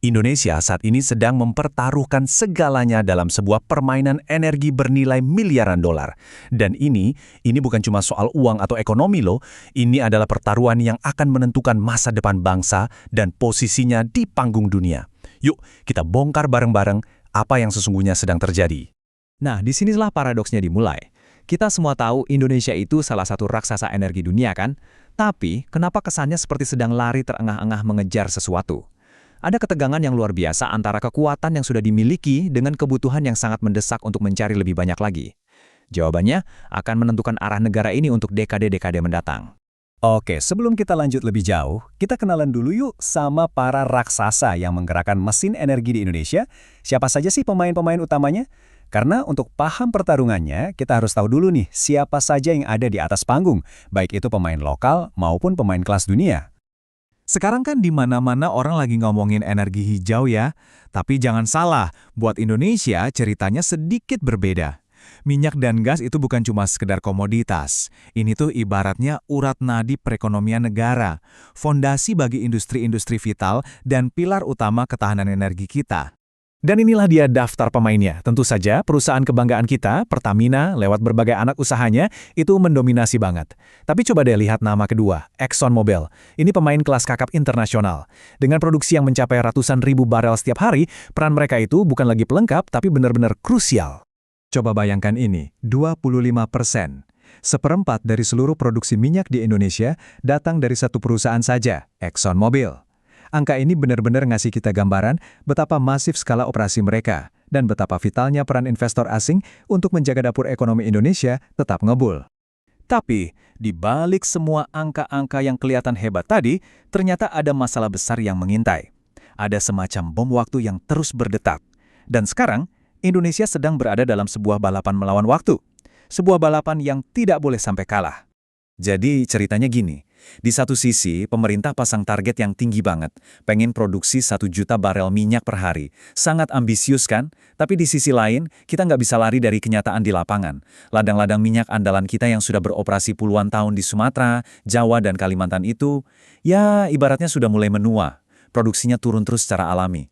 Indonesia saat ini sedang mempertaruhkan segalanya dalam sebuah permainan energi bernilai miliaran dolar. Dan ini bukan cuma soal uang atau ekonomi loh, ini adalah pertaruhan yang akan menentukan masa depan bangsa dan posisinya di panggung dunia. Yuk, kita bongkar bareng-bareng apa yang sesungguhnya sedang terjadi. Nah, disinilah paradoksnya dimulai. Kita semua tahu Indonesia itu salah satu raksasa energi dunia kan? Tapi, kenapa kesannya seperti sedang lari terengah-engah mengejar sesuatu? Ada ketegangan yang luar biasa antara kekuatan yang sudah dimiliki dengan kebutuhan yang sangat mendesak untuk mencari lebih banyak lagi. Jawabannya akan menentukan arah negara ini untuk dekade-dekade mendatang. Oke, sebelum kita lanjut lebih jauh, kita kenalan dulu yuk sama para raksasa yang menggerakkan mesin energi di Indonesia. Siapa saja sih pemain-pemain utamanya? Karena untuk paham pertarungannya, kita harus tahu dulu nih siapa saja yang ada di atas panggung, baik itu pemain lokal maupun pemain kelas dunia. Sekarang kan di mana-mana orang lagi ngomongin energi hijau ya, tapi jangan salah, buat Indonesia ceritanya sedikit berbeda. Minyak dan gas itu bukan cuma sekedar komoditas. Ini tuh ibaratnya urat nadi perekonomian negara, fondasi bagi industri-industri vital dan pilar utama ketahanan energi kita. Dan inilah dia daftar pemainnya. Tentu saja perusahaan kebanggaan kita, Pertamina, lewat berbagai anak usahanya, itu mendominasi banget. Tapi coba deh lihat nama kedua, ExxonMobil. Ini pemain kelas kakap internasional. Dengan produksi yang mencapai ratusan ribu barel setiap hari, peran mereka itu bukan lagi pelengkap, tapi benar-benar krusial. Coba bayangkan ini, 25%. Seperempat dari seluruh produksi minyak di Indonesia datang dari satu perusahaan saja, ExxonMobil. Angka ini benar-benar ngasih kita gambaran betapa masif skala operasi mereka dan betapa vitalnya peran investor asing untuk menjaga dapur ekonomi Indonesia tetap ngebul. Tapi, di balik semua angka-angka yang kelihatan hebat tadi, ternyata ada masalah besar yang mengintai. Ada semacam bom waktu yang terus berdetak. Dan sekarang, Indonesia sedang berada dalam sebuah balapan melawan waktu. Sebuah balapan yang tidak boleh sampai kalah. Jadi ceritanya gini, di satu sisi pemerintah pasang target yang tinggi banget, pengen produksi 1 juta barel minyak per hari. Sangat ambisius kan? Tapi di sisi lain, kita nggak bisa lari dari kenyataan di lapangan. Ladang-ladang minyak andalan kita yang sudah beroperasi puluhan tahun di Sumatera, Jawa, dan Kalimantan itu, ya ibaratnya sudah mulai menua. Produksinya turun terus secara alami.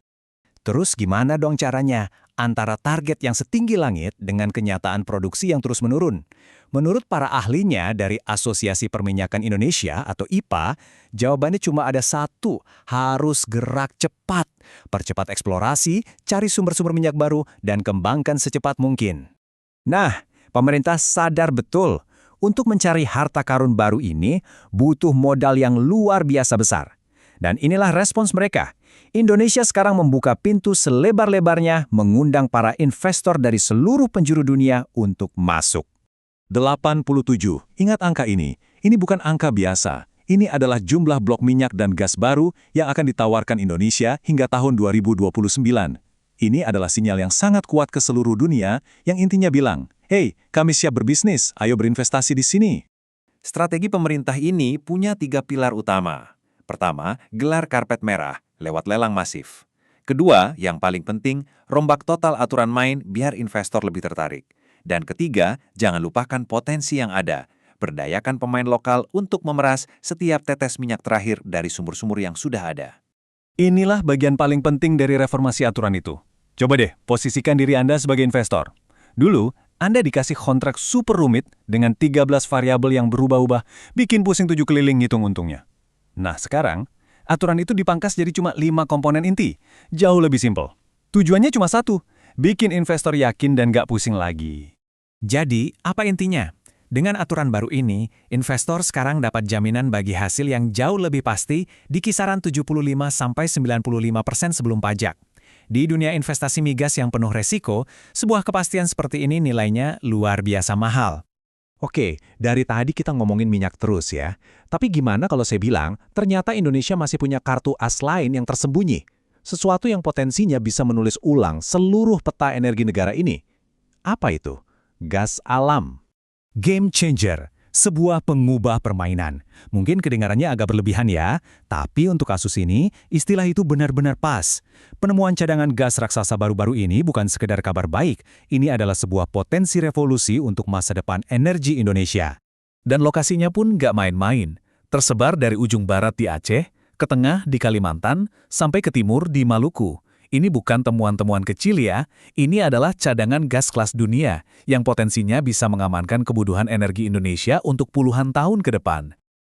Terus gimana dong caranya antara target yang setinggi langit dengan kenyataan produksi yang terus menurun? Menurut para ahlinya dari Asosiasi Perminyakan Indonesia atau IPA, jawabannya cuma ada satu, harus gerak cepat. Percepat eksplorasi, cari sumber-sumber minyak baru, dan kembangkan secepat mungkin. Nah, pemerintah sadar betul, untuk mencari harta karun baru ini, butuh modal yang luar biasa besar. Dan inilah respons mereka. Indonesia sekarang membuka pintu selebar-lebarnya mengundang para investor dari seluruh penjuru dunia untuk masuk. 87. Ingat angka ini. Ini bukan angka biasa. Ini adalah jumlah blok minyak dan gas baru yang akan ditawarkan Indonesia hingga tahun 2029. Ini adalah sinyal yang sangat kuat ke seluruh dunia yang intinya bilang, "Hey, kami siap berbisnis, ayo berinvestasi di sini." Strategi pemerintah ini punya 3 pilar utama. Pertama, gelar karpet merah lewat lelang masif. Kedua, yang paling penting, rombak total aturan main biar investor lebih tertarik. Dan ketiga, jangan lupakan potensi yang ada. Berdayakan pemain lokal untuk memeras setiap tetes minyak terakhir dari sumur-sumur yang sudah ada. Inilah bagian paling penting dari reformasi aturan itu. Coba deh, posisikan diri Anda sebagai investor. Dulu, Anda dikasih kontrak super rumit dengan 13 variabel yang berubah-ubah, bikin pusing 7 keliling ngitung untungnya. Nah sekarang, aturan itu dipangkas jadi cuma 5 komponen inti. Jauh lebih simpel. Tujuannya cuma satu, bikin investor yakin dan gak pusing lagi. Jadi, apa intinya? Dengan aturan baru ini, investor sekarang dapat jaminan bagi hasil yang jauh lebih pasti di kisaran 75–95% sebelum pajak. Di dunia investasi migas yang penuh resiko, sebuah kepastian seperti ini nilainya luar biasa mahal. Oke, dari tadi kita ngomongin minyak terus ya. Tapi gimana kalau saya bilang, ternyata Indonesia masih punya kartu as lain yang tersembunyi? Sesuatu yang potensinya bisa menulis ulang seluruh peta energi negara ini. Apa itu? Gas alam. Game changer, sebuah pengubah permainan. Mungkin kedengarannya agak berlebihan ya, tapi untuk kasus ini, istilah itu benar-benar pas. Penemuan cadangan gas raksasa baru-baru ini bukan sekedar kabar baik, ini adalah sebuah potensi revolusi untuk masa depan energi Indonesia. Dan lokasinya pun nggak main-main. Tersebar dari ujung barat di Aceh, ke tengah di Kalimantan, sampai ke timur di Maluku. Ini bukan temuan-temuan kecil ya, ini adalah cadangan gas kelas dunia yang potensinya bisa mengamankan kebutuhan energi Indonesia untuk puluhan tahun ke depan.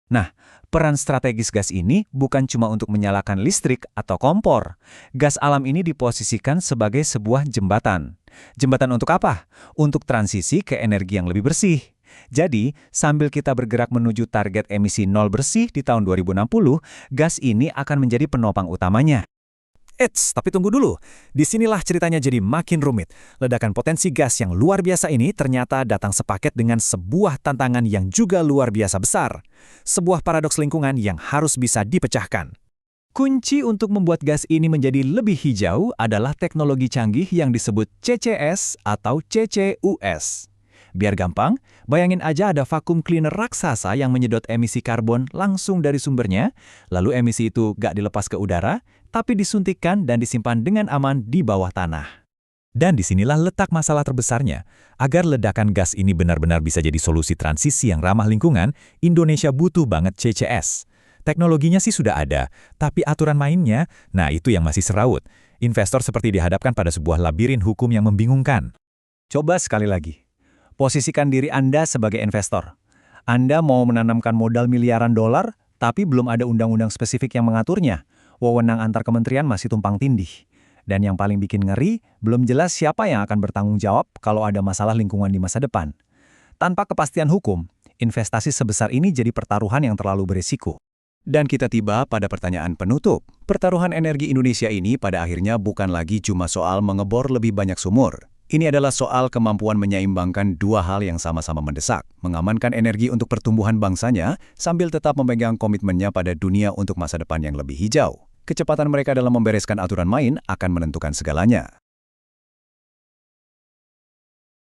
Nah, peran strategis gas ini bukan cuma untuk menyalakan listrik atau kompor. Gas alam ini diposisikan sebagai sebuah jembatan. Jembatan untuk apa? Untuk transisi ke energi yang lebih bersih. Jadi, sambil kita bergerak menuju target emisi nol bersih di tahun 2060, gas ini akan menjadi penopang utamanya. Eits, tapi tunggu dulu. Disinilah ceritanya jadi makin rumit. Ledakan potensi gas yang luar biasa ini ternyata datang sepaket dengan sebuah tantangan yang juga luar biasa besar. Sebuah paradoks lingkungan yang harus bisa dipecahkan. Kunci untuk membuat gas ini menjadi lebih hijau adalah teknologi canggih yang disebut CCS atau CCUS. Biar gampang, bayangin aja ada vakum cleaner raksasa yang menyedot emisi karbon langsung dari sumbernya, lalu emisi itu gak dilepas ke udara, tapi disuntikkan dan disimpan dengan aman di bawah tanah. Dan disinilah letak masalah terbesarnya. Agar ledakan gas ini benar-benar bisa jadi solusi transisi yang ramah lingkungan, Indonesia butuh banget CCS. Teknologinya sih sudah ada, tapi aturan mainnya, nah itu yang masih seraut. Investor seperti dihadapkan pada sebuah labirin hukum yang membingungkan. Coba sekali lagi. Posisikan diri Anda sebagai investor. Anda mau menanamkan modal miliaran dolar, tapi belum ada undang-undang spesifik yang mengaturnya. Wewenang antar kementerian masih tumpang tindih. Dan yang paling bikin ngeri, belum jelas siapa yang akan bertanggung jawab kalau ada masalah lingkungan di masa depan. Tanpa kepastian hukum, investasi sebesar ini jadi pertaruhan yang terlalu berisiko. Dan kita tiba pada pertanyaan penutup. Pertaruhan energi Indonesia ini pada akhirnya bukan lagi cuma soal mengebor lebih banyak sumur. Ini adalah soal kemampuan menyeimbangkan dua hal yang sama-sama mendesak, mengamankan energi untuk pertumbuhan bangsanya, sambil tetap memegang komitmennya pada dunia untuk masa depan yang lebih hijau. Kecepatan mereka dalam membereskan aturan main akan menentukan segalanya.